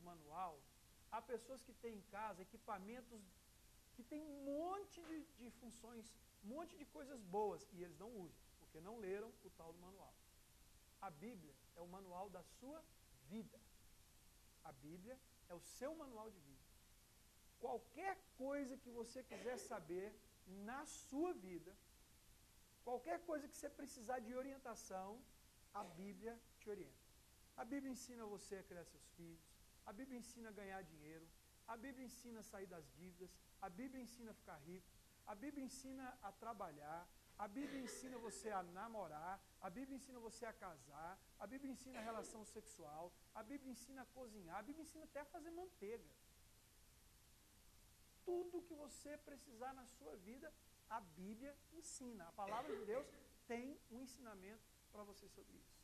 manual, há pessoas que têm em casa equipamentos que têm um monte de funções, um monte de coisas boas, e eles não usam, porque não leram o tal do manual. A Bíblia é o manual da sua vida. A Bíblia é o seu manual de vida. Qualquer coisa que você quiser saber na sua vida, qualquer coisa que você precisar de orientação, a Bíblia te orienta. A Bíblia ensina você a criar seus filhos, a Bíblia ensina a ganhar dinheiro, a Bíblia ensina a sair das dívidas, a Bíblia ensina a ficar rico, a Bíblia ensina a trabalhar, a Bíblia ensina você a namorar, a Bíblia ensina você a casar, a Bíblia ensina a relação sexual, a Bíblia ensina a cozinhar, a Bíblia ensina até a fazer manteiga. Tudo que você precisar na sua vida, a Bíblia ensina. A palavra de Deus tem um ensinamento para você sobre isso.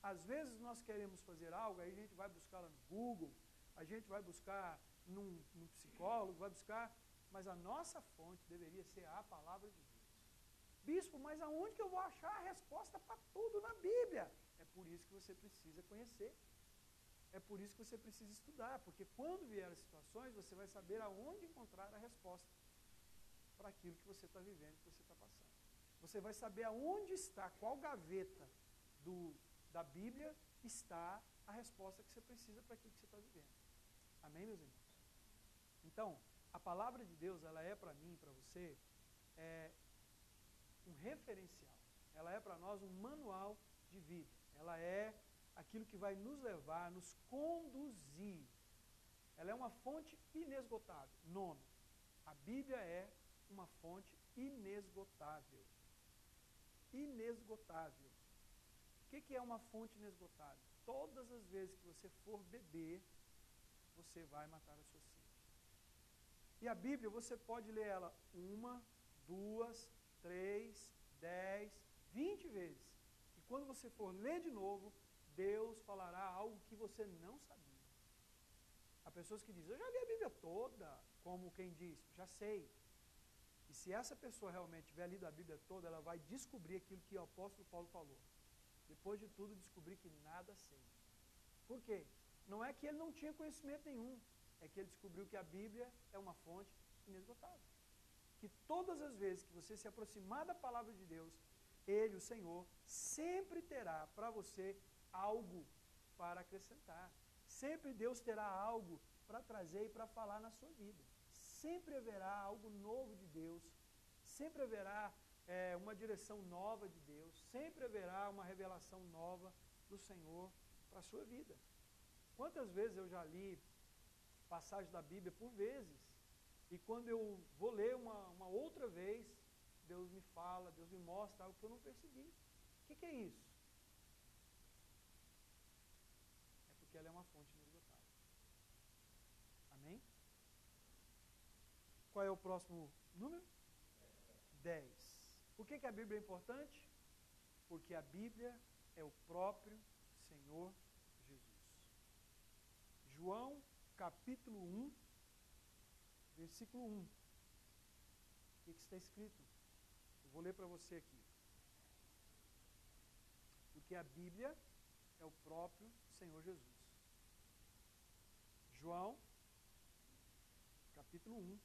Às vezes nós queremos fazer algo, aí a gente vai buscar lá no Google, a gente vai buscar num psicólogo, vai buscar, mas a nossa fonte deveria ser a palavra de Deus. Bispo, mas aonde que eu vou achar a resposta para tudo na Bíblia? É por isso que você precisa conhecer. É por isso que você precisa estudar, porque quando vier as situações, você vai saber aonde encontrar a resposta para aquilo que você está vivendo, que você está passando. Você vai saber aonde está, qual gaveta da Bíblia está a resposta que você precisa para aquilo que você está vivendo. Amém, meus irmãos? Então, a palavra de Deus, ela é para mim e para você, um referencial. Ela é para nós um manual de vida. Ela é aquilo que vai nos levar, nos conduzir. Ela é uma fonte inesgotável. Nono, a Bíblia é uma fonte inesgotável. Inesgotável. O que é uma fonte inesgotável? Todas as vezes que você for beber, você vai matar a sua sede. E a Bíblia, você pode ler ela 1, 2, 3, 10, 20 vezes. E quando você for ler de novo, Deus falará algo que você não sabia. Há pessoas que dizem, eu já li a Bíblia toda, como quem diz, já sei. E se essa pessoa realmente tiver lido a Bíblia toda, ela vai descobrir aquilo que o apóstolo Paulo falou. Depois de tudo, descobrir que nada sei. Por quê? Não é que ele não tinha conhecimento nenhum, é que ele descobriu que a Bíblia é uma fonte inesgotável. Que todas as vezes que você se aproximar da palavra de Deus, Ele, o Senhor, sempre terá para você algo para acrescentar. Sempre Deus terá algo para trazer e para falar na sua vida. Sempre haverá algo novo de Deus, sempre haverá uma direção nova de Deus, sempre haverá uma revelação nova do Senhor para a sua vida. Quantas vezes eu já li passagem da Bíblia por vezes, e quando eu vou ler uma outra vez, Deus me fala, Deus me mostra algo que eu não percebi. O que é isso? É porque ela é uma fonte inesgotável. Amém? Qual é o próximo número? 10. Por que a Bíblia é importante? Porque a Bíblia é o próprio Senhor Jesus. João, capítulo 1, versículo 1. O que está escrito? Eu vou ler para você aqui. Porque a Bíblia é o próprio Senhor Jesus. João, capítulo 1.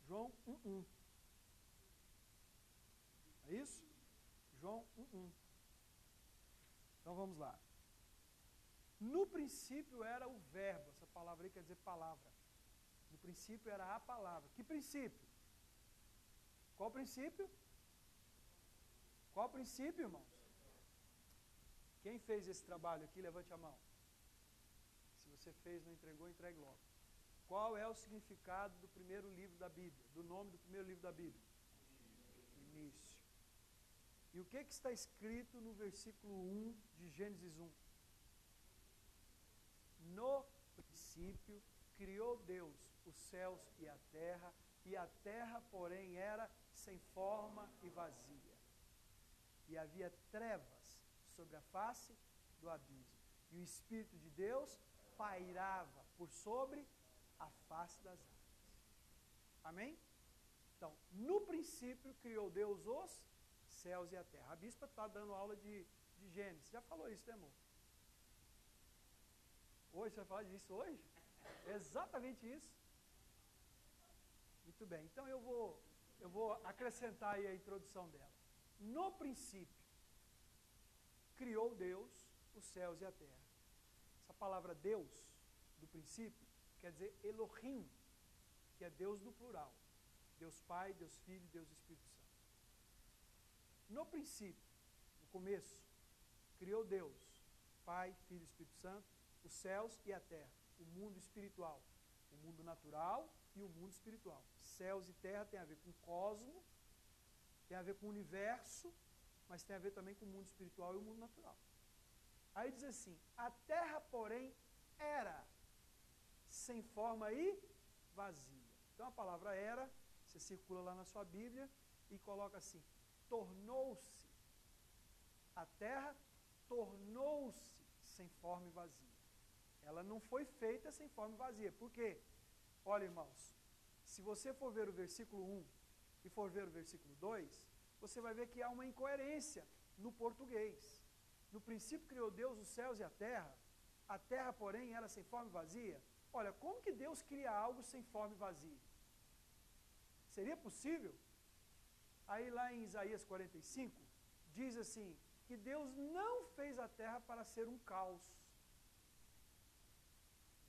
João 1:1. É isso? João 1:1. Então vamos lá. No princípio era o verbo, essa palavra aí quer dizer palavra. No princípio era a palavra. Que princípio? Qual princípio? Qual princípio, irmãos? Quem fez esse trabalho aqui, levante a mão. Se você fez, não entregou, entregue logo. Qual é o significado do primeiro livro da Bíblia? Do nome do primeiro livro da Bíblia? Início. E o que está escrito no versículo 1 de Gênesis 1? No princípio criou Deus os céus e a terra, porém, era sem forma e vazia. E havia trevas sobre a face do abismo. E o Espírito de Deus pairava por sobre a face das águas. Amém? Então, no princípio criou Deus os céus e a terra. A bispa está dando aula de Gênesis. Já falou isso, né, amor? Hoje, você vai falar disso hoje? É exatamente isso. Muito bem. Então eu vou acrescentar aí a introdução dela. No princípio, criou Deus os céus e a terra. Essa palavra Deus, do princípio, quer dizer Elohim, que é Deus do plural. Deus Pai, Deus Filho, Deus Espírito Santo. No princípio, no começo, criou Deus, Pai, Filho e Espírito Santo, os céus e a terra, o mundo espiritual, o mundo natural e o mundo espiritual. Céus e terra tem a ver com o cosmo, tem a ver com o universo, mas tem a ver também com o mundo espiritual e o mundo natural. Aí diz assim, a terra, porém, era sem forma e vazia. Então a palavra era, você circula lá na sua Bíblia e coloca assim, tornou-se, a terra tornou-se sem forma e vazia. Ela não foi feita sem forma e vazia. Por quê? Olha, irmãos, se você for ver o versículo 1 e for ver o versículo 2, você vai ver que há uma incoerência no português. No princípio criou Deus os céus e a terra, porém, era sem forma e vazia. Olha, como que Deus cria algo sem forma e vazia? Seria possível? Aí lá em Isaías 45, diz assim, que Deus não fez a terra para ser um caos.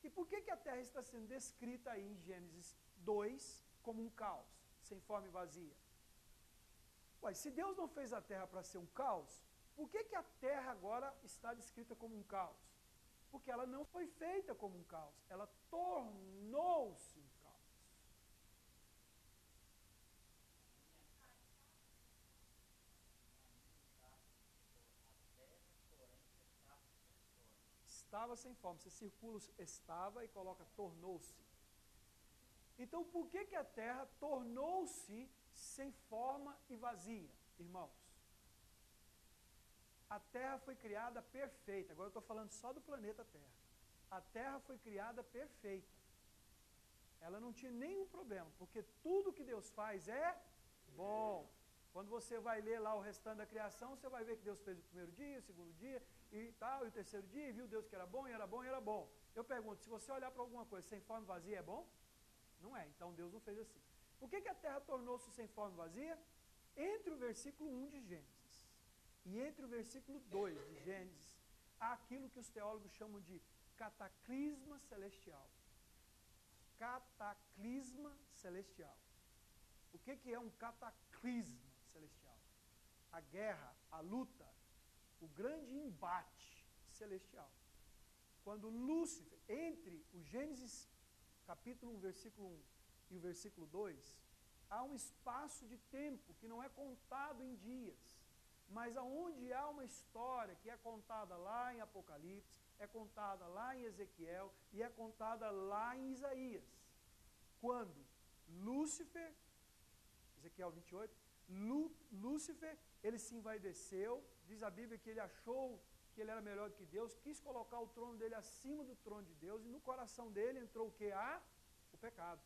E por que a terra está sendo descrita aí em Gênesis 2 como um caos, sem forma e vazia? Ué, se Deus não fez a terra para ser um caos, por que a terra agora está descrita como um caos? Porque ela não foi feita como um caos, ela tornou-se um caos. Estava sem forma, você circula estava e coloca tornou-se. Então por que a terra tornou-se sem forma e vazia, irmãos? A terra foi criada perfeita, agora eu estou falando só do planeta Terra. A terra foi criada perfeita. Ela não tinha nenhum problema, porque tudo que Deus faz é bom. Quando você vai ler lá o restante da criação, você vai ver que Deus fez o primeiro dia, o segundo dia e tal, e o terceiro dia, e viu Deus que era bom, e era bom, e era bom. Eu pergunto, se você olhar para alguma coisa sem forma e vazia, é bom? Não é, então Deus não fez assim. Por que a terra tornou-se sem forma e vazia? Entre o versículo 1 de Gênesis e entre o versículo 2 de Gênesis, há aquilo que os teólogos chamam de cataclisma celestial. Cataclisma celestial. O que é um cataclisma celestial? A guerra, a luta, o grande embate celestial. Quando Lúcifer, entre o Gênesis capítulo 1, versículo 1 e o versículo 2, há um espaço de tempo que não é contado em dias, mas aonde há uma história que é contada lá em Apocalipse, é contada lá em Ezequiel e é contada lá em Isaías. Quando Lúcifer, Ezequiel 28, Lúcifer, ele se envaideceu, diz a Bíblia que ele achou que ele era melhor do que Deus, quis colocar o trono dele acima do trono de Deus, e no coração dele entrou o que? O pecado.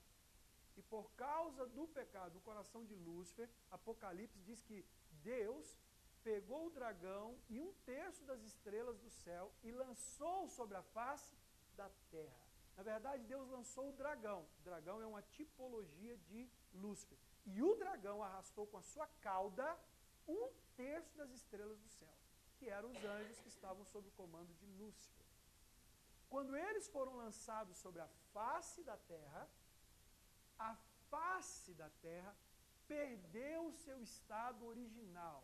E por causa do pecado, no coração de Lúcifer, Apocalipse diz que Deus pegou o dragão e 1/3 das estrelas do céu e lançou sobre a face da terra. Na verdade, Deus lançou o dragão. O dragão é uma tipologia de Lúcifer. E o dragão arrastou com a sua cauda 1/3 das estrelas do céu, que eram os anjos que estavam sob o comando de Lúcifer. Quando eles foram lançados sobre a face da terra, a face da terra perdeu o seu estado original.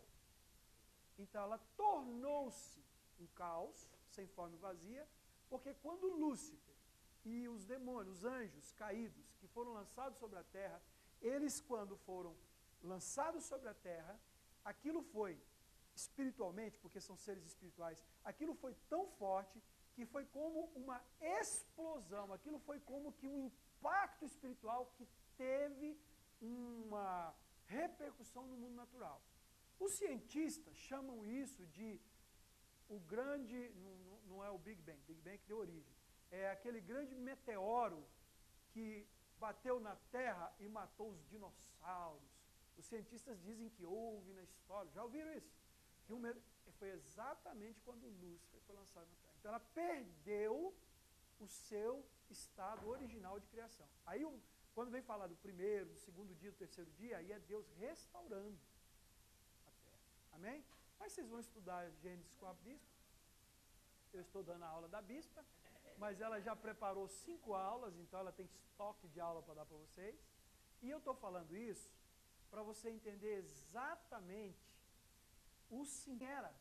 Então ela tornou-se um caos, sem forma e vazia, porque quando Lúcifer e os demônios, os anjos caídos, que foram lançados sobre a terra, eles quando foram lançados sobre a terra, aquilo foi, espiritualmente, porque são seres espirituais, aquilo foi tão forte que foi como uma explosão, aquilo foi como que um impacto espiritual que teve uma repercussão no mundo natural. Os cientistas chamam isso de o grande, não é o Big Bang que deu origem, é aquele grande meteoro que bateu na Terra e matou os dinossauros, Os cientistas dizem que houve na história, já ouviram isso? Que foi exatamente quando Lúcifer foi lançado na Terra. Então ela perdeu o seu estado original de criação. Aí, quando vem falar do primeiro, do segundo dia, do terceiro dia, aí é Deus restaurando a Terra. Amém? Mas vocês vão estudar Gênesis com a bispa. Eu estou dando a aula da bispa, mas ela já preparou 5 aulas, então ela tem estoque de aula para dar para vocês. E eu estou falando isso para você entender exatamente quem era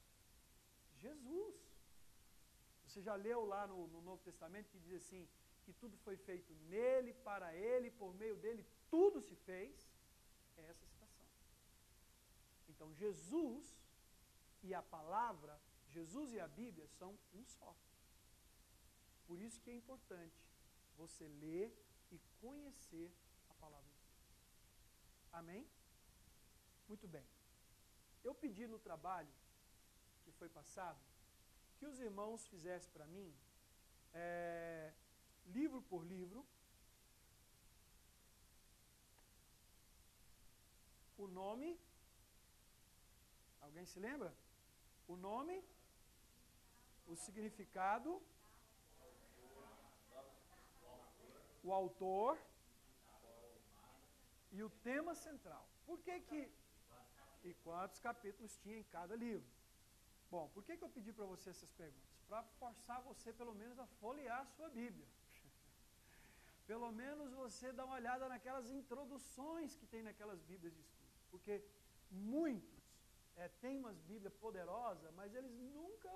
Jesus. Você já leu lá no Novo Testamento que diz assim, que tudo foi feito nele, para ele, por meio dele, tudo se fez. É essa citação. Então Jesus e a palavra, Jesus e a Bíblia são um só. Por isso que é importante você ler e conhecer a palavra de Deus. Amém? Muito bem. Eu pedi no trabalho que foi passado que os irmãos fizessem para mim, livro por livro, o nome, alguém se lembra? O nome, o significado, o autor e o tema central. Por que e quantos capítulos tinha em cada livro? Bom, por que eu pedi para você essas perguntas? Para forçar você pelo menos a folhear a sua Bíblia. Pelo menos você dá uma olhada naquelas introduções que tem naquelas Bíblias de estudo. Porque muitos têm umas Bíblias poderosas, mas eles nunca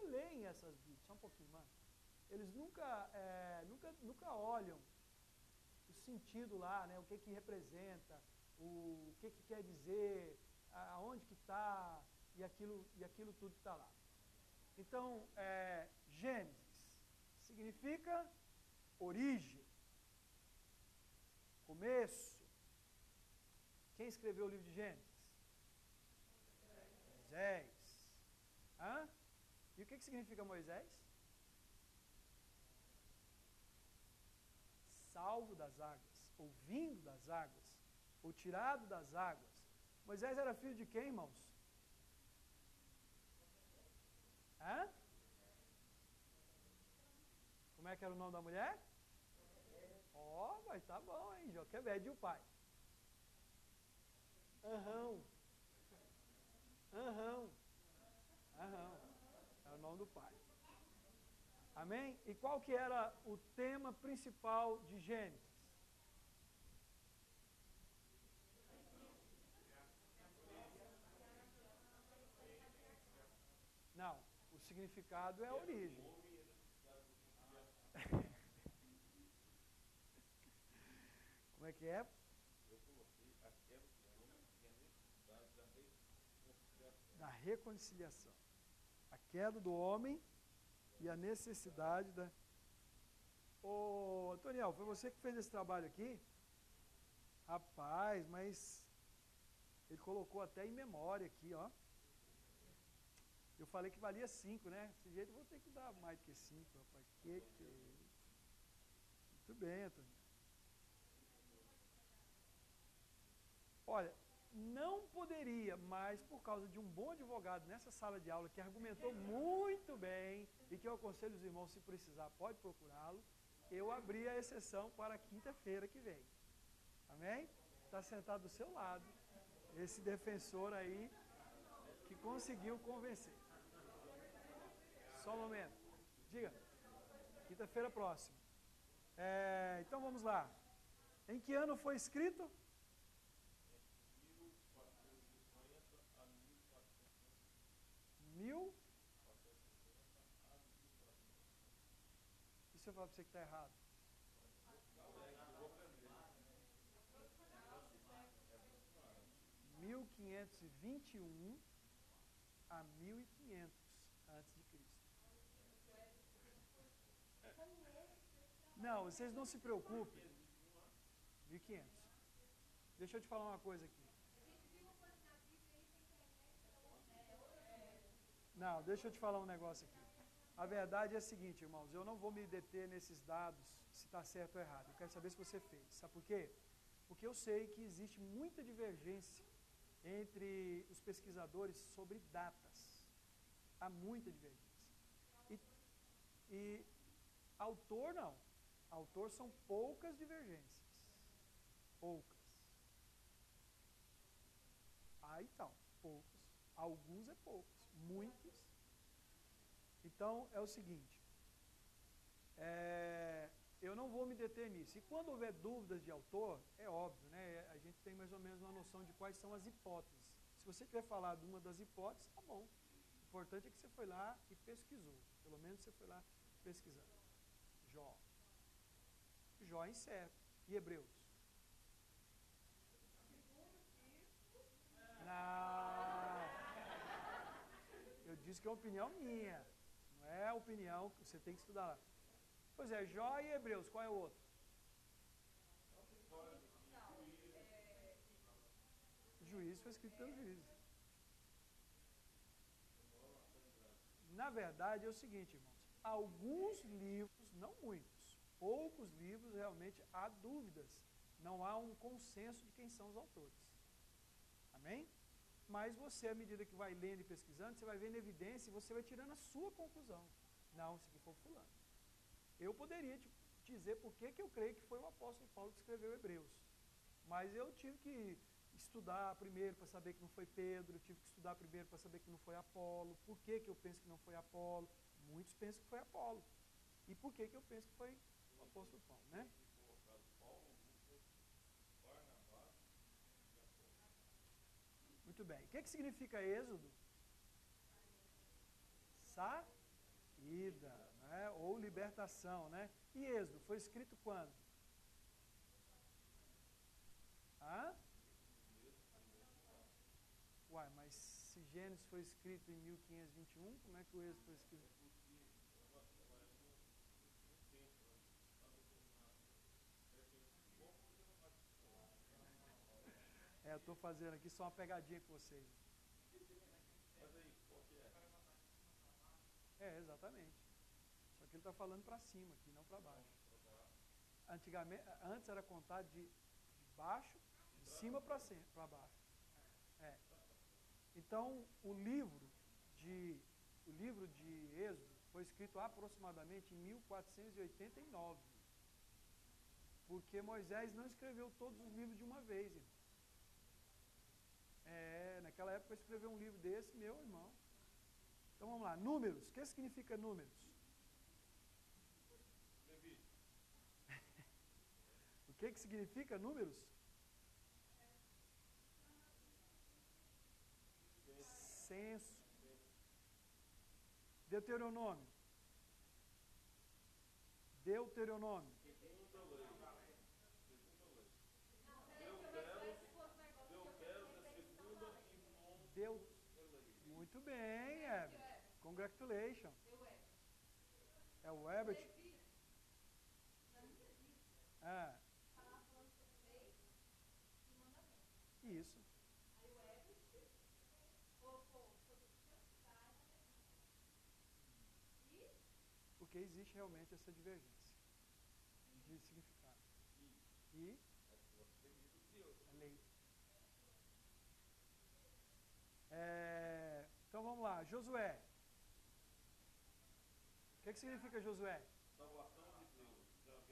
leem essas Bíblias. Só um pouquinho, mano. Eles nunca olham o sentido lá, né, o que representa, o que quer dizer, aonde que está, e aquilo tudo que está lá. Então, Gênesis significa origem, começo. Quem escreveu o livro de Gênesis? Moisés. E o que significa Moisés? Salvo das águas, ou vindo das águas, ou tirado das águas. Moisés era filho de quem, irmãos? Como é que era o nome da mulher? Mas tá bom, hein? Joquebede e o pai. É o nome do pai. Amém? E qual que era o tema principal de Gênesis? Não, o significado é a origem. Como é que é? Eu coloquei a queda do homem e a necessidade da reconciliação. Da reconciliação. A queda do homem e a necessidade da... Ô, Antoniel, foi você que fez esse trabalho aqui? Rapaz, mas ele colocou até em memória aqui, ó. Eu falei que valia 5, né? Desse jeito eu vou ter que dar mais do que 5, rapaz. Que é isso? Muito bem, Antônio. Olha, não poderia, mas por causa de um bom advogado nessa sala de aula que argumentou muito bem e que eu aconselho os irmãos, se precisar, pode procurá-lo, eu abri a exceção para quinta-feira que vem. Amém? Está sentado do seu lado, esse defensor aí que conseguiu convencer. Só um momento. Diga. Quinta-feira próxima. Então vamos lá. Em que ano foi escrito? 1000? E se eu falar para você que está errado? 1521 a 1500 antes de Cristo. Não, vocês não se preocupem. 1500. Deixa eu te falar uma coisa aqui. Não, deixa eu te falar um negócio aqui. A verdade é a seguinte, irmãos, eu não vou me deter nesses dados, se está certo ou errado. Eu quero saber se você fez. Sabe por quê? Porque eu sei que existe muita divergência entre os pesquisadores sobre datas. Há muita divergência. E autor não. Autor são poucas divergências. Poucas. Ah, então, poucos. Alguns é poucos. Muitos. Então, é o seguinte. Eu não vou me deter nisso. E quando houver dúvidas de autor, é óbvio, né? A gente tem mais ou menos uma noção de quais são as hipóteses. Se você tiver falado uma das hipóteses, tá bom. O importante é que você foi lá e pesquisou. Pelo menos você foi lá pesquisar. Jó. Jó é incerto. E Hebreus? Não. Eu disse que é uma opinião minha. Não é a opinião que você tem que estudar lá. Pois é, Jó e Hebreus, qual é o outro? Juízes foi escrito pelos juízes. Na verdade é o seguinte, irmãos. Alguns livros, não muitos, poucos livros realmente há dúvidas. Não há um consenso de quem são os autores. Amém? Mas você, à medida que vai lendo e pesquisando, você vai vendo evidência e você vai tirando a sua conclusão. Não, esse aqui foi o fulano. Eu poderia te dizer por que eu creio que foi o apóstolo Paulo que escreveu Hebreus. Mas eu tive que estudar primeiro para saber que não foi Pedro, eu tive que estudar primeiro para saber que não foi Apolo. Por que eu penso que não foi Apolo? Muitos pensam que foi Apolo. E por que eu penso que foi o apóstolo Paulo, né? Muito bem. O que significa Êxodo? Saída, né? Ou libertação, né? E Êxodo foi escrito quando? Hã? Uai, mas se Gênesis foi escrito em 1521, como é que o Êxodo foi escrito? Eu estou fazendo aqui só uma pegadinha com vocês. Exatamente. Só que ele está falando para cima aqui, não para baixo. Antigamente, antes era contar de baixo, de cima para baixo. Então, o livro de Êxodo foi escrito aproximadamente em 1489. Porque Moisés não escreveu todos os livros de uma vez, irmão. Naquela época escrever um livro desse, meu irmão. Então vamos lá, números. O que significa números? O que significa números? Censo. Deuteronômio. Deuteronômio. Muito bem, Herbert. Congratulations. É o Herbert. Isso. Porque existe realmente essa divergência de significado. E a lei. Então vamos lá, Josué. O que significa Josué? Salvação de Deus.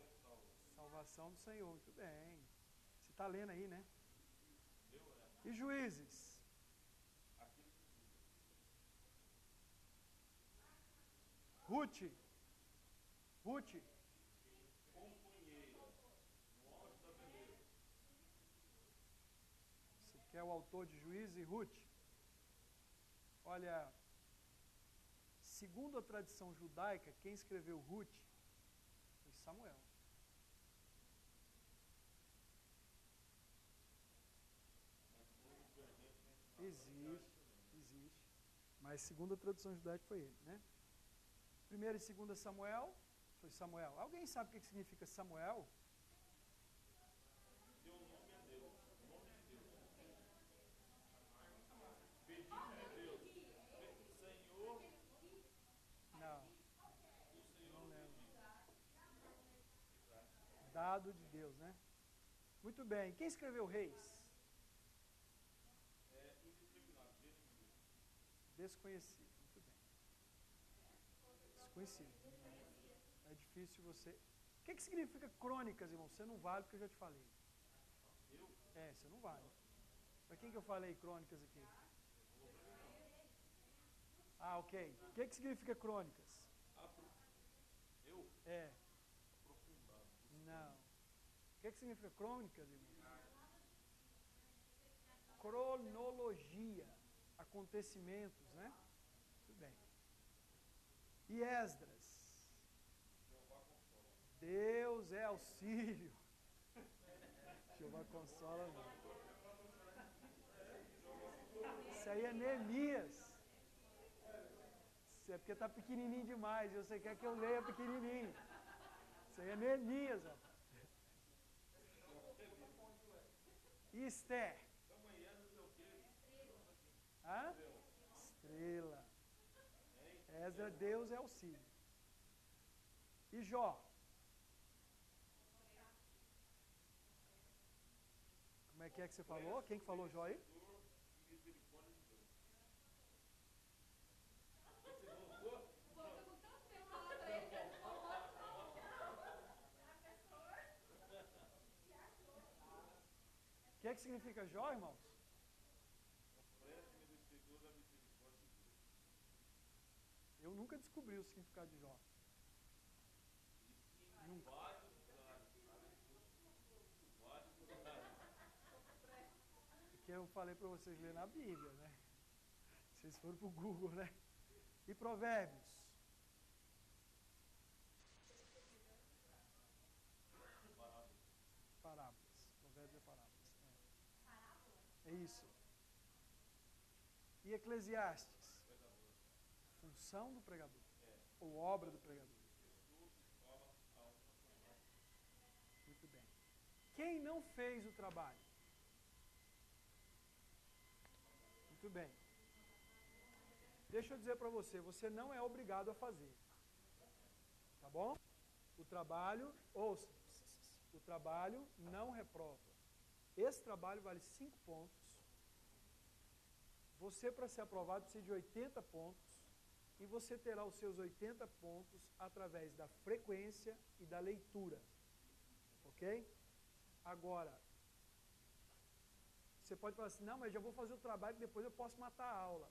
Salvação do Senhor, muito bem. Você está lendo aí, né? E Juízes? Ruth. Ruth. Você quer o autor de Juízes e Ruth? Olha, segundo a tradição judaica, quem escreveu Ruth foi Samuel. Existe. Mas segundo a tradição judaica foi ele, né? Primeira e segunda Samuel, foi Samuel. Alguém sabe o que significa Samuel? Deu nome a Deus, o nome de Deus. Pedido de Deus. Senhor. Não. Não lembro. Dado de Deus, né? Muito bem. Quem escreveu Reis? Desconhecido. Muito bem. Desconhecido. É difícil você... O que significa crônicas, irmão? Você não vale porque eu já te falei. Você não vale. Para quem que eu falei crônicas aqui? Ah, ok. O que significa crônicas? Não. O que significa crônicas, irmão? Cronologia. Acontecimentos, né? Muito bem. E Esdras? Deus é auxílio. Jeová consola, não. Isso aí é Neemias. Isso é porque está pequenininho demais e você quer que eu leia pequenininho. Isso aí é Neemias, rapaz. E Esther? Hã? Estrela. Esdra, Deus é auxílio. E Jó? Como é que você falou? Quem que falou Jó aí? O que significa Jó, irmãos? Eu nunca descobri o significado de Jó. Nunca. Porque eu falei para vocês lerem na Bíblia, né? Vocês foram para o Google, né? E Provérbios? Parábolas. Provérbios é parábolas. É isso. E Eclesiastes? Função do pregador. Ou obra do pregador. Muito bem. Quem não fez o trabalho? Muito bem. Deixa eu dizer para você, você não é obrigado a fazer. Tá bom? O trabalho, ouça, o trabalho não reprova. Esse trabalho vale 5 pontos. Você, para ser aprovado, precisa de 80 pontos. E você terá os seus 80 pontos através da frequência e da leitura. Ok? Agora, você pode falar assim, não, mas já vou fazer o trabalho que depois eu posso matar a aula.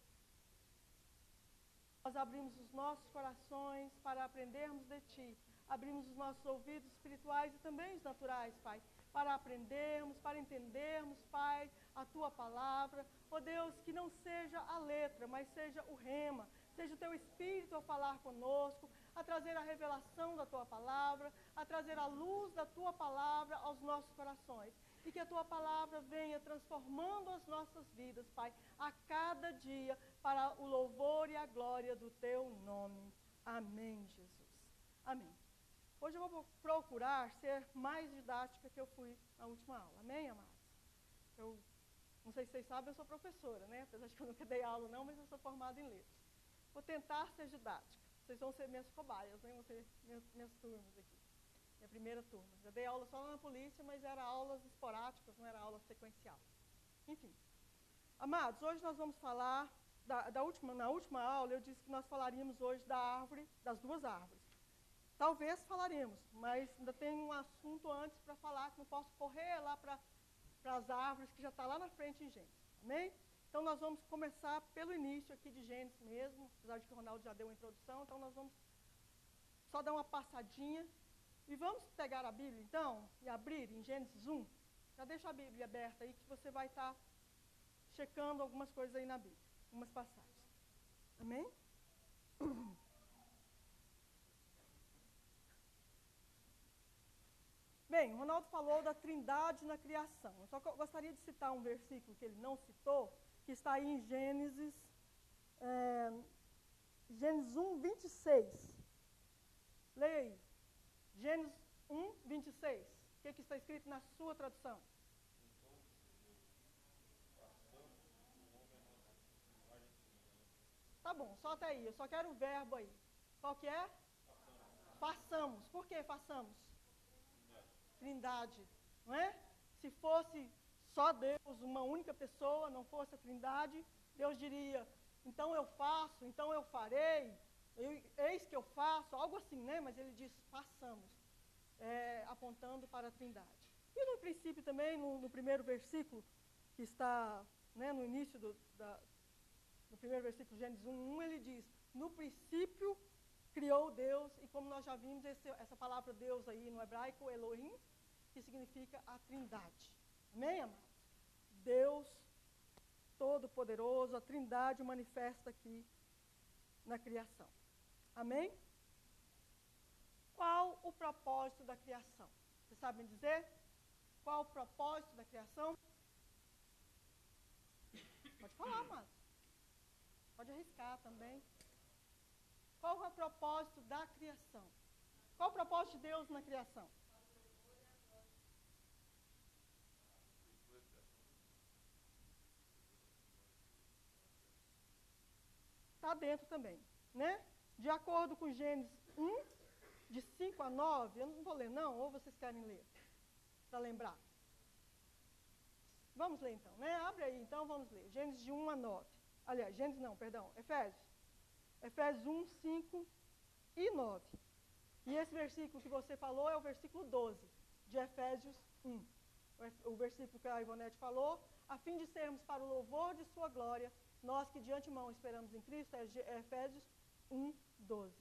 Nós abrimos os nossos corações para aprendermos de Ti. Abrimos os nossos ouvidos espirituais e também os naturais, Pai, para aprendermos, para entendermos, Pai, a Tua palavra. Ó Deus, que não seja a letra, mas seja o rema, seja o Teu Espírito a falar conosco, a trazer a revelação da Tua palavra, a trazer a luz da Tua palavra aos nossos corações. E que a Tua palavra venha transformando as nossas vidas, Pai, a cada dia, para o louvor e a glória do Teu nome. Amém, Jesus. Amém. Hoje eu vou procurar ser mais didática que eu fui na última aula. Amém, amados? Eu não sei se vocês sabem, eu sou professora, né? Apesar de que eu nunca dei aula não, mas eu sou formada em letras. Vou tentar ser didática. Vocês vão ser minhas cobaias, né? Vão ser minhas turmas aqui. Minha primeira turma. Já dei aula só na polícia, mas eram aulas esporádicas, não era aula sequencial. Enfim. Amados, hoje nós vamos falar, na última aula eu disse que nós falaríamos hoje da árvore, das 2 árvores. Talvez falaremos, mas ainda tem um assunto antes para falar, que não posso correr lá para as árvores, que já está lá na frente em Gênesis. Amém? Então nós vamos começar pelo início aqui de Gênesis mesmo, apesar de que o Ronaldo já deu uma introdução, então nós vamos só dar uma passadinha. E vamos pegar a Bíblia, então, e abrir em Gênesis 1. Já deixa a Bíblia aberta aí, que você vai estar checando algumas coisas aí na Bíblia, algumas passagens. Amém? Bem, o Ronaldo falou da trindade na criação. Eu só gostaria de citar um versículo que ele não citou, que está aí em Gênesis 1, 26. Leia aí. Gênesis 1, 26. O que está escrito na sua tradução? Tá bom, só até aí. Eu só quero o verbo aí. Qual que é? Façamos. Por que façamos? Trindade. Não é? Se fosse só Deus, uma única pessoa, não fosse a Trindade, Deus diria, então eu faço, então eu farei, eis que eu faço, algo assim, né? Mas ele diz, façamos, apontando para a Trindade. E no princípio também, no primeiro versículo, que está, né, no início no primeiro versículo, Gênesis 1, ele diz, no princípio criou Deus, e como nós já vimos, essa palavra Deus aí no hebraico, Elohim, que significa a Trindade. Amém, amados? Deus Todo-Poderoso, a Trindade manifesta aqui na criação. Amém? Qual o propósito da criação? Vocês sabem dizer? Qual o propósito da criação? Pode falar, amados. Pode arriscar também. Qual é o propósito da criação? Qual o propósito de Deus na criação? Está dentro também, né? De acordo com Gênesis 1, de 5 a 9, eu não vou ler não, ou vocês querem ler? Para lembrar. Vamos ler então, né? Abre aí, então vamos ler. Gênesis de 1 a 9. Aliás, Gênesis não, perdão, Efésios. Efésios 1, 5 e 9. E esse versículo que você falou é o versículo 12 de Efésios 1. O versículo que a Ivonete falou, a fim de sermos para o louvor de sua glória, nós que de antemão esperamos em Cristo, é Efésios 1, 12.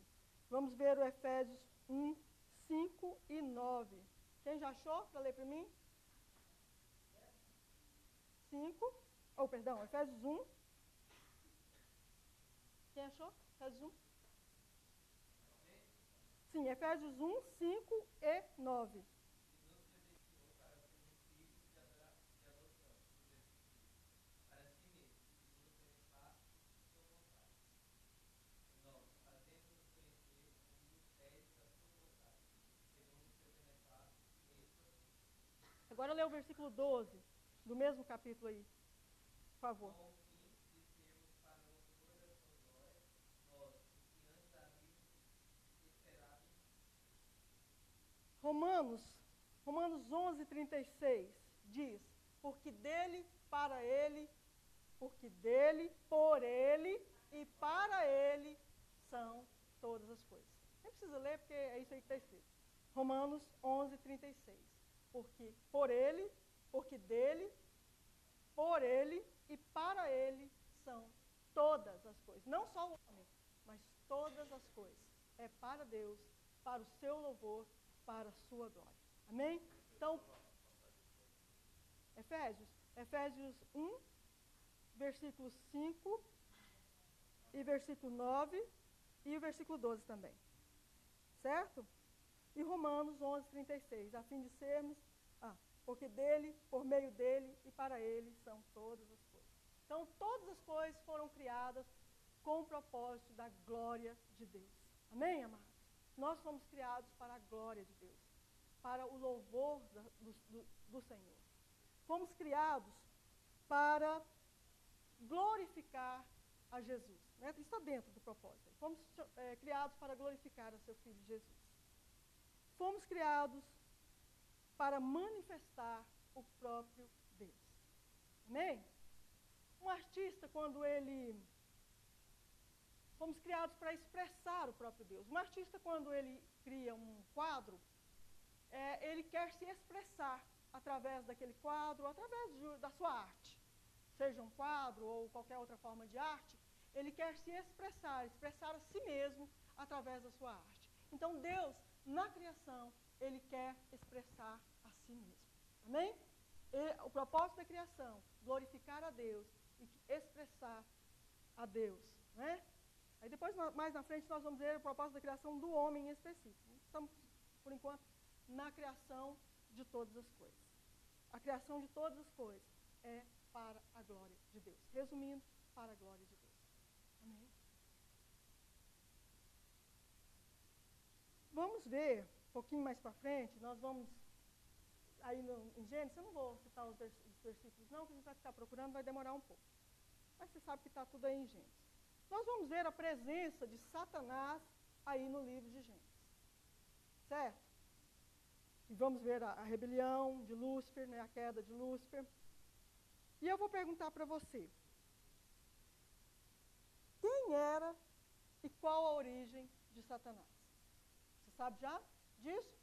Vamos ver o Efésios 1, 5 e 9. Quem já achou para ler para mim? 5, perdão, Efésios 1. Quem achou? Efésios 1? Sim, Efésios 1, 5 e 9. Agora lê o versículo 12, do mesmo capítulo aí, por favor. Romanos 11, 36 diz, porque dele, para ele, porque dele, por ele e para ele são todas as coisas. Nem precisa ler, porque é isso aí que está escrito. Romanos 11, 36. Porque por ele, porque dele, por ele e para ele são todas as coisas. Não só o homem, mas todas as coisas. É para Deus, para o seu louvor, para a sua glória. Amém? Então, Efésios 1, versículo 5 e versículo 9 e o versículo 12 também. Certo? E Romanos 11, 36, a fim de sermos, porque dele, por meio dele e para ele são todas as coisas. Então, todas as coisas foram criadas com o propósito da glória de Deus. Amém, amados? Nós fomos criados para a glória de Deus, para o louvor do Senhor. Fomos criados para glorificar a Jesus. Né? Isso está dentro do propósito. Fomos criados para glorificar a seu Filho Jesus. Fomos criados para manifestar o próprio Deus. Amém? Um artista, quando ele... Fomos criados para expressar o próprio Deus. Um artista, quando ele cria um quadro, ele quer se expressar através daquele quadro, através da sua arte. Seja um quadro ou qualquer outra forma de arte, ele quer se expressar a si mesmo através da sua arte. Então, Deus, na criação, ele quer expressar a si mesmo. Amém? O propósito da criação, glorificar a Deus e expressar a Deus. Né? Aí depois, mais na frente, nós vamos ver o propósito da criação do homem em específico. Estamos, por enquanto, na criação de todas as coisas. A criação de todas as coisas é para a glória de Deus. Resumindo, para a glória de Deus. Amém? Vamos ver, um pouquinho mais para frente, nós vamos, aí em Gênesis, eu não vou citar os versículos não, que a gente vai ficar procurando, vai demorar um pouco. Mas você sabe que está tudo aí em Gênesis. Nós vamos ver a presença de Satanás aí no livro de Gênesis. Certo? E vamos ver a rebelião de Lúcifer, né, a queda de Lúcifer. E eu vou perguntar para você, quem era e qual a origem de Satanás? Você sabe já disso?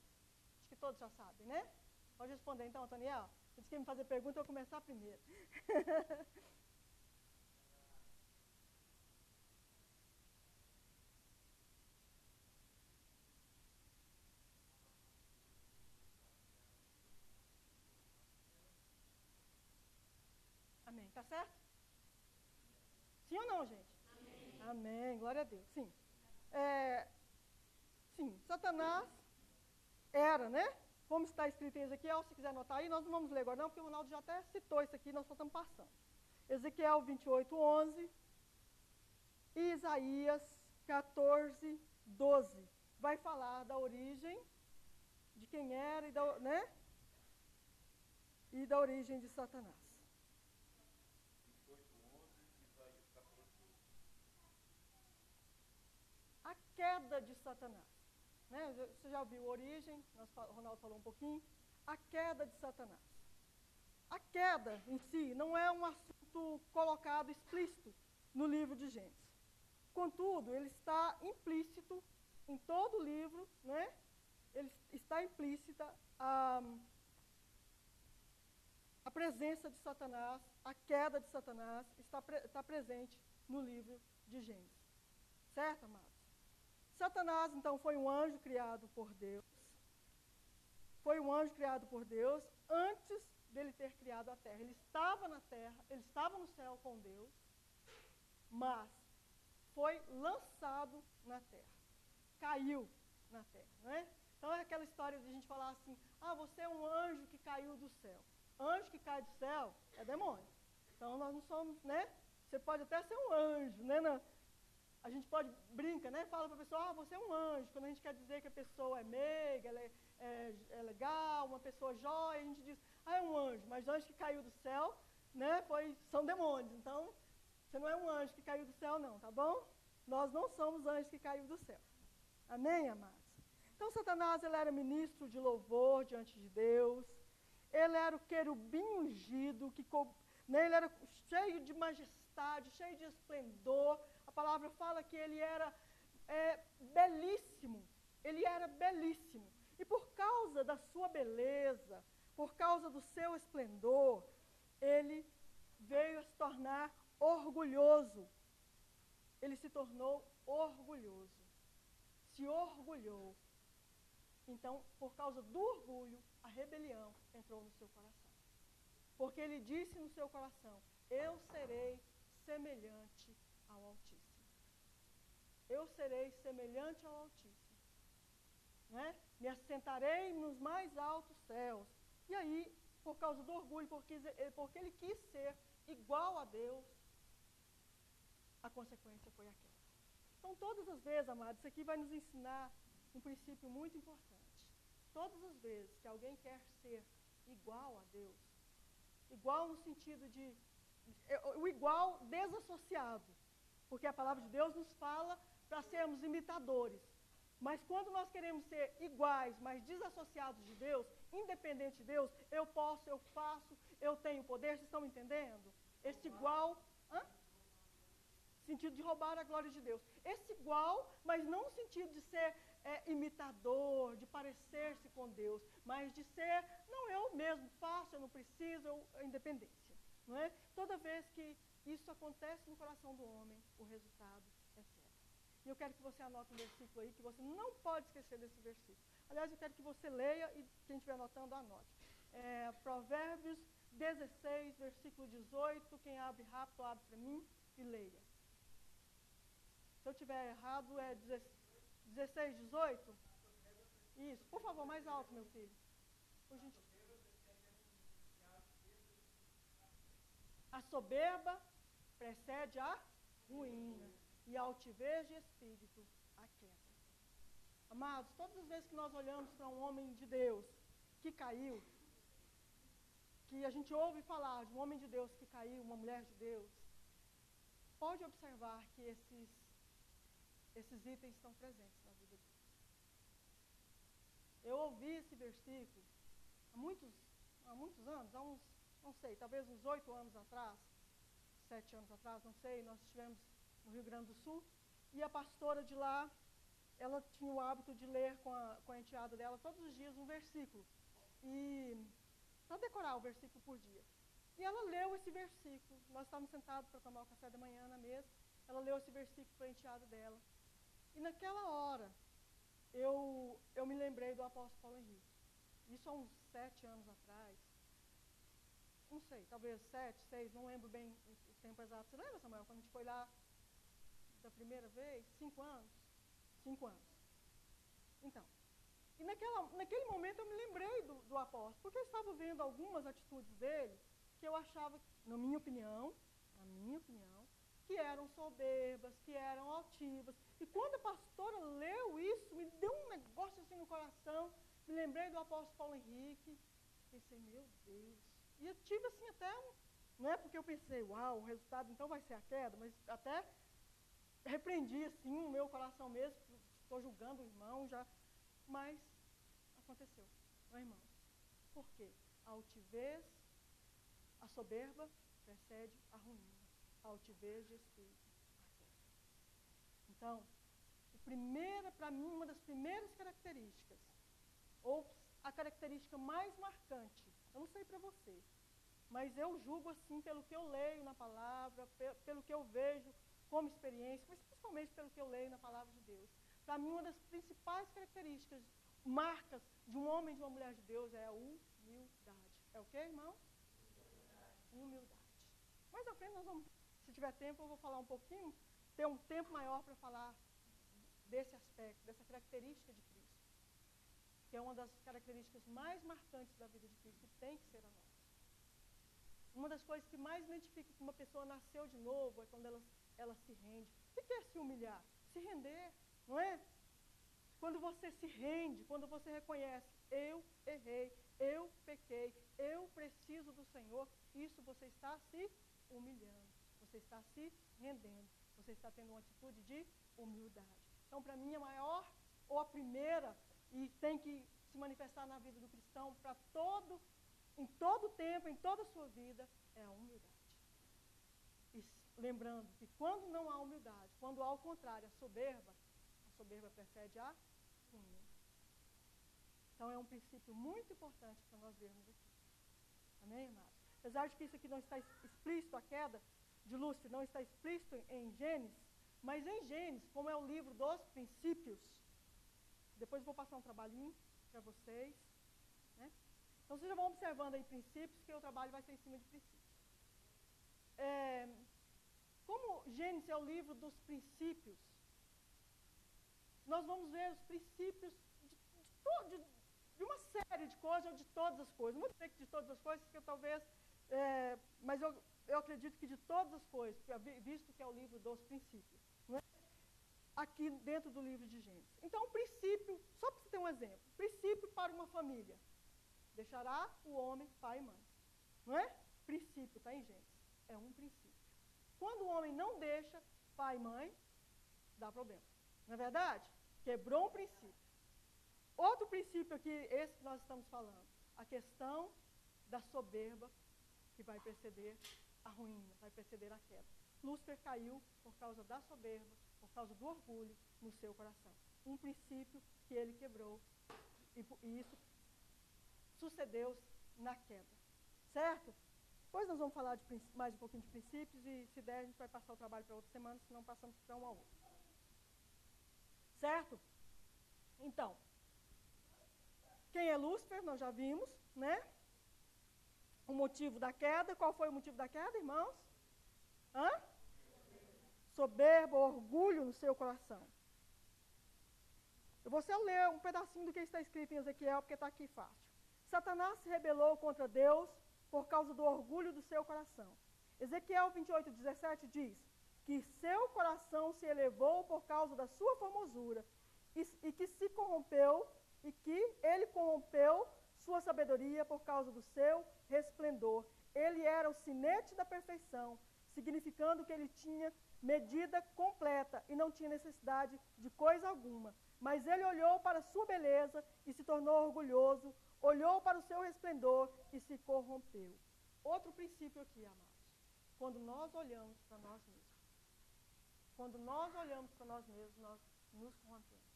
Acho que todos já sabem, né? Pode responder então, Daniel. Você disse que ia me fazer pergunta, eu vou começar primeiro. Amém. Tá certo? Sim ou não, gente? Amém. Amém. Glória a Deus. Sim. Sim, Satanás era, né? Como está escrito em Ezequiel, se quiser anotar aí, nós não vamos ler agora não, porque o Ronaldo já até citou isso aqui, nós só estamos passando. Ezequiel 28:11 e Isaías 14:12. Vai falar da origem, de quem era e da origem de Satanás. A queda de Satanás. Né? Você já ouviu a origem, o Ronaldo falou um pouquinho. A queda de Satanás. A queda em si não é um assunto colocado explícito no livro de Gênesis. Contudo, ele está implícito em todo o livro, né? Ele está implícita a presença de Satanás, a queda de Satanás está presente no livro de Gênesis. Certo, amados? Satanás, então, foi um anjo criado por Deus. Foi um anjo criado por Deus antes dele ter criado a terra. Ele estava na terra, ele estava no céu com Deus, mas foi lançado na terra. Caiu na terra, não é? Então é aquela história de a gente falar assim, você é um anjo que caiu do céu. Anjo que cai do céu é demônio. Então nós não somos, né? Você pode até ser um anjo, né? A gente brinca, né? Fala para a pessoa, você é um anjo. Quando a gente quer dizer que a pessoa é meiga, ela é legal, uma pessoa jóia, a gente diz, é um anjo. Mas anjo que caiu do céu, né? São demônios. Então, você não é um anjo que caiu do céu, não, tá bom? Nós não somos anjos que caiu do céu. Amém, amados? Então, Satanás, ele era ministro de louvor diante de Deus. Ele era o querubim ungido, né, ele era cheio de majestade, cheio de esplendor. A palavra fala que ele era belíssimo. Ele era belíssimo. E por causa da sua beleza, por causa do seu esplendor, ele veio a se tornar orgulhoso. Ele se tornou orgulhoso. Se orgulhou. Então, por causa do orgulho, a rebelião entrou no seu coração. Porque ele disse no seu coração, eu serei semelhante ao Altíssimo. Eu serei semelhante ao Altíssimo. Né? Me assentarei nos mais altos céus. E aí, por causa do orgulho, porque ele quis ser igual a Deus, a consequência foi a queda. Então, todas as vezes, amados, isso aqui vai nos ensinar um princípio muito importante. Todas as vezes que alguém quer ser igual a Deus, igual no sentido de o igual desassociado, porque a palavra de Deus nos fala para sermos imitadores. Mas quando nós queremos ser iguais, mas desassociados de Deus, independente de Deus, eu posso, eu faço, eu tenho poder, vocês estão entendendo? Esse igual, sentido de roubar a glória de Deus. Esse igual, mas não no sentido de ser imitador, de parecer-se com Deus, mas de ser, não, eu mesmo faço, eu não preciso, independência. Não é? Toda vez que isso acontece no coração do homem, o resultado é certo. E eu quero que você anote um versículo aí, que você não pode esquecer desse versículo. Aliás, eu quero que você leia e quem estiver anotando, anote. Provérbios 16, versículo 18, quem abre rápido, abre para mim e leia. Se eu tiver errado, é 16, 18? Isso, por favor, mais alto, meu filho. Por gentil. A soberba precede a ruína e a altivez de espírito a queda. Amados, todas as vezes que nós olhamos para um homem de Deus que caiu, que a gente ouve falar de um homem de Deus que caiu, uma mulher de Deus, pode observar que esses itens estão presentes na vida dele. eu ouvi esse versículo há muitos anos, há uns, não sei, talvez uns 8 anos atrás, 7 anos atrás, não sei, nós estivemos no Rio Grande do Sul, e a pastora de lá, ela tinha o hábito de ler com a enteada dela todos os dias um versículo, e para decorar o versículo por dia. E ela leu esse versículo, nós estávamos sentados para tomar o café da manhã na mesa, ela leu esse versículo para a enteada dela. E naquela hora, eu me lembrei do apóstolo Paulo Henrique. Isso há uns 7 anos atrás, não sei, talvez 7, 6, não lembro bem o tempo exato. Você lembra, Samuel, quando a gente foi lá da primeira vez? 5 anos? 5 anos. Então, e naquele momento eu me lembrei do apóstolo, porque eu estava vendo algumas atitudes dele que eu achava, na minha opinião, que eram soberbas, que eram altivas. E quando a pastora leu isso, me deu um negócio assim no coração, me lembrei do apóstolo Paulo Henrique, pensei, meu Deus. E eu tive assim até não é porque eu pensei, uau, o resultado então vai ser a queda, mas até repreendi assim o meu coração mesmo, estou julgando o irmão já, mas aconteceu, não é, irmão? Por quê? A altivez, a soberba precede a ruína, a altivez de espírito, a queda. Então, para mim, uma das primeiras características, ou a característica mais marcante, eu não sei para você, mas eu julgo assim pelo que eu leio na palavra, pelo que eu vejo como experiência, mas principalmente pelo que eu leio na palavra de Deus. Para mim, uma das principais características, marcas de um homem e de uma mulher de Deus é a humildade. É o que, irmão? Humildade. Mais à frente nós vamos, se tiver tempo, eu vou falar um pouquinho, ter um tempo maior para falar desse aspecto, dessa característica de Cristo, que é uma das características mais marcantes da vida de Cristo, que tem que ser a nossa. Uma das coisas que mais identifica que uma pessoa nasceu de novo é quando ela se rende. O que é se humilhar? Se render, não é? Quando você se rende, quando você reconhece, eu errei, eu pequei, eu preciso do Senhor, isso você está se humilhando, você está se rendendo, você está tendo uma atitude de humildade. Então, para mim, a maior, ou a primeira, e tem que se manifestar na vida do cristão, em todo tempo, em toda a sua vida, é a humildade. E lembrando que quando não há humildade, quando há o contrário, a soberba precede a ruína. Então, é um princípio muito importante para nós vermos aqui. Amém, amados? Apesar de que isso aqui não está explícito, a queda de Lúcifer não está explícito em Gênesis, mas em Gênesis, como é o livro dos princípios, depois eu vou passar um trabalhinho para vocês, né? Então, vocês já vão observando aí princípios, que o trabalho vai ser em cima de princípios. Como Gênesis é o livro dos princípios, nós vamos ver os princípios de uma série de coisas, ou de todas as coisas. Não vou dizer que de todas as coisas, porque talvez, mas eu acredito que de todas as coisas, visto que é o livro dos princípios, não é? Aqui dentro do livro de Gênesis. Então, o princípio, só para você ter um exemplo, princípio para uma família. Deixará o homem pai e mãe. Não é? Princípio, está em Gênesis. É um princípio. Quando o homem não deixa pai e mãe, dá problema. Não é verdade? Quebrou um princípio. Outro princípio aqui, esse que nós estamos falando, a questão da soberba que vai preceder a ruína, vai preceder a queda. Lúcifer caiu por causa da soberba, por causa do orgulho no seu coração. Um princípio que ele quebrou, e isso sucedeu-se na queda. Certo? Depois nós vamos falar de mais um pouquinho de princípios, e se der a gente vai passar o trabalho para outra semana, senão passamos para uma outra. Certo? Então, quem é Lúcifer, nós já vimos, né? O motivo da queda. Qual foi o motivo da queda, irmãos? Soberba, orgulho no seu coração. Eu vou só ler um pedacinho do que está escrito em Ezequiel, porque está aqui fácil. Satanás se rebelou contra Deus por causa do orgulho do seu coração. Ezequiel 28:17 diz que seu coração se elevou por causa da sua formosura e que se corrompeu, e que ele corrompeu sua sabedoria por causa do seu resplendor. Ele era o sinete da perfeição, significando que ele tinha medida completa e não tinha necessidade de coisa alguma. Mas ele olhou para a sua beleza e se tornou orgulhoso, olhou para o seu resplendor e se corrompeu. Outro princípio aqui, amados. Quando nós olhamos para nós mesmos, nós nos corrompemos.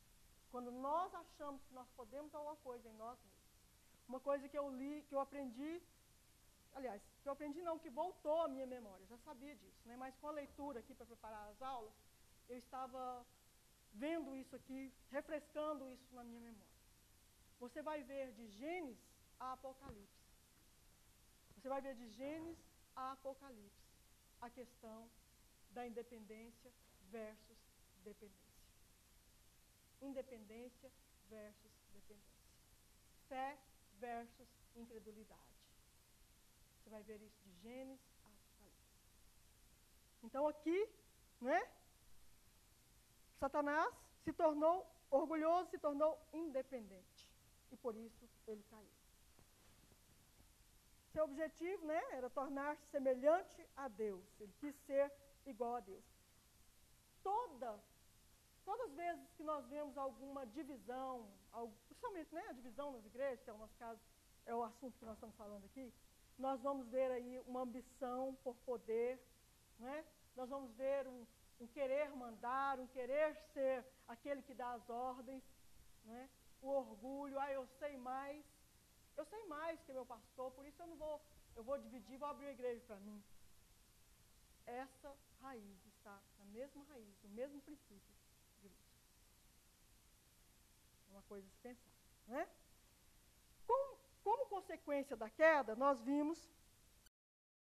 Quando nós achamos que nós podemos alguma coisa em nós mesmos. Uma coisa que eu li, que eu aprendi, que voltou à minha memória, eu já sabia disso, né? Mas com a leitura aqui para preparar as aulas, eu estava vendo isso aqui, refrescando isso na minha memória. Você vai ver de Gênesis a Apocalipse. Você vai ver de Gênesis a Apocalipse a questão da independência versus dependência. Independência versus dependência. Fé versus incredulidade. Você vai ver isso de Gênesis a Apocalipse. Então aqui, né? Satanás se tornou orgulhoso, se tornou independente. E por isso ele caiu. Seu objetivo, né, era tornar-se semelhante a Deus. Ele quis ser igual a Deus. Todas as vezes que nós vemos alguma divisão, principalmente, né, a divisão nas igrejas, que é o nosso caso, é o assunto que nós estamos falando aqui, nós vamos ver aí uma ambição por poder, né? Nós vamos ver um querer mandar, um querer ser aquele que dá as ordens, né? O orgulho, eu sei mais que meu pastor, por isso eu vou dividir, vou abrir a igreja para mim. Essa raiz está na mesma raiz, no mesmo princípio de Lúcifer. É uma coisa a se pensar, né? Como consequência da queda, nós vimos